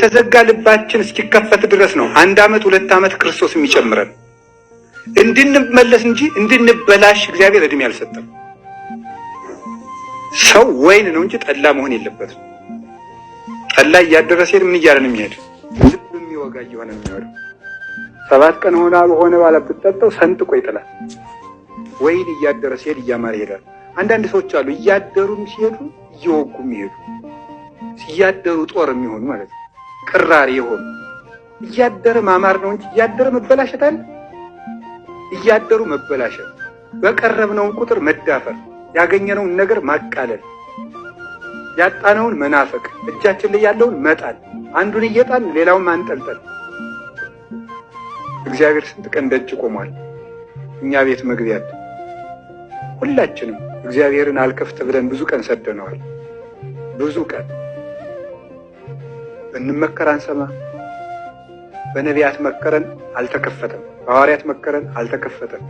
ተዘጋ ልባችን እስኪከፈት ድረስ ነው 1 ዓመት 2 ዓመት ክርስቶስ የሚጨምረን እንድንመለስ እንጂ እንድንበላሽ እግዚአብሔር እድሜ አልሰጠም። ሰው ወይን ነው እንጂ ጠላ መሆን የለበትም። ጠላ እያደረ ሲሄድ ምን እያለ ነው የሚሄድ? ልብ የሚወጋ እየሆነ ነው የሚሄደው። 7 ቀን ሆነ ባለ ብትጠጣው ሰንጥቆ ይጥላል። ወይን እያደረ ሲሄድ እያማረ ይሄዳል። አንዳንድ ሰዎች አሉ እያደሩም ሲሄዱ እየወጉም ይሄዱ፣ እያደሩ ጦር የሚሆኑ ማለት ነው። ቅራሪ የሆኑ እያደረ ማማር ነው እንጂ እያደረ መበላሸት አለ። እያደሩ መበላሸት፣ በቀረብነውን ቁጥር መዳፈር፣ ያገኘነውን ነገር ማቃለል፣ ያጣነውን መናፈቅ፣ እጃችን ላይ ያለውን መጣል፣ አንዱን እየጣል ሌላውን ማንጠልጠል። እግዚአብሔር ስንት ቀን ደጅ ቆሟል እኛ ቤት መግቢያ። ሁላችንም እግዚአብሔርን አልከፍት ብለን ብዙ ቀን ሰደነዋል። ብዙ ቀን እንመከር አንሰማ። በነቢያት መከረን አልተከፈተም። በሐዋርያት መከረን አልተከፈተም።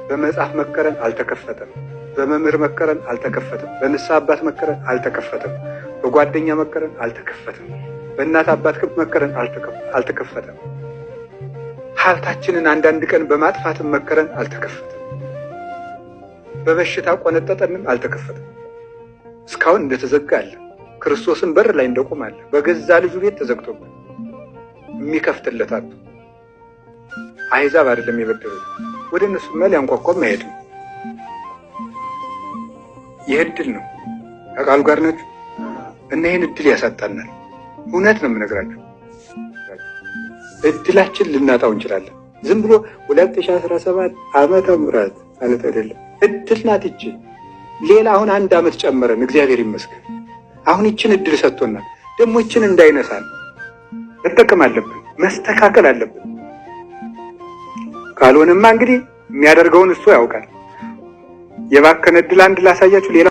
በመጽሐፍ መከረን አልተከፈተም። በመምህር መከረን አልተከፈተም። በንስሐ አባት መከረን አልተከፈተም። በጓደኛ መከረን አልተከፈተም። በእናት አባት መከረን አልተከፈተም። ሀብታችንን አንዳንድ ቀን በማጥፋትም መከረን አልተከፈተም። በበሽታ ቆነጠጠንም አልተከፈተም። እስካሁን እንደተዘጋ አለ። ክርስቶስን በር ላይ እንደቆም አለ። በገዛ ልጁ ቤት ተዘግቶበት የሚከፍትለት አጡ። አሕዛብ አይደለም የበደሉት፣ ወደ እነሱ መል ያንኳኳም አይሄድም። ይህ እድል ነው። ከቃሉ ጋር ናችሁ እና ይህን እድል ያሳጣናል። እውነት ነው የምነግራችሁ። እድላችን ልናጣው እንችላለን። ዝም ብሎ 2017 ዓመተ ምህረት ማለት አይደለም። እድል ናት ይቺ። ሌላ አሁን 1 ዓመት ጨመረን፣ እግዚአብሔር ይመስገን። አሁን ይችን እድል ሰጥቶናል። ደግሞ ይችን እንዳይነሳን መጠቀም አለብን፣ መስተካከል አለብን። ካልሆነማ እንግዲህ የሚያደርገውን እሱ ያውቃል። የባከነ እድል አንድ ላሳያችሁ። ሌላ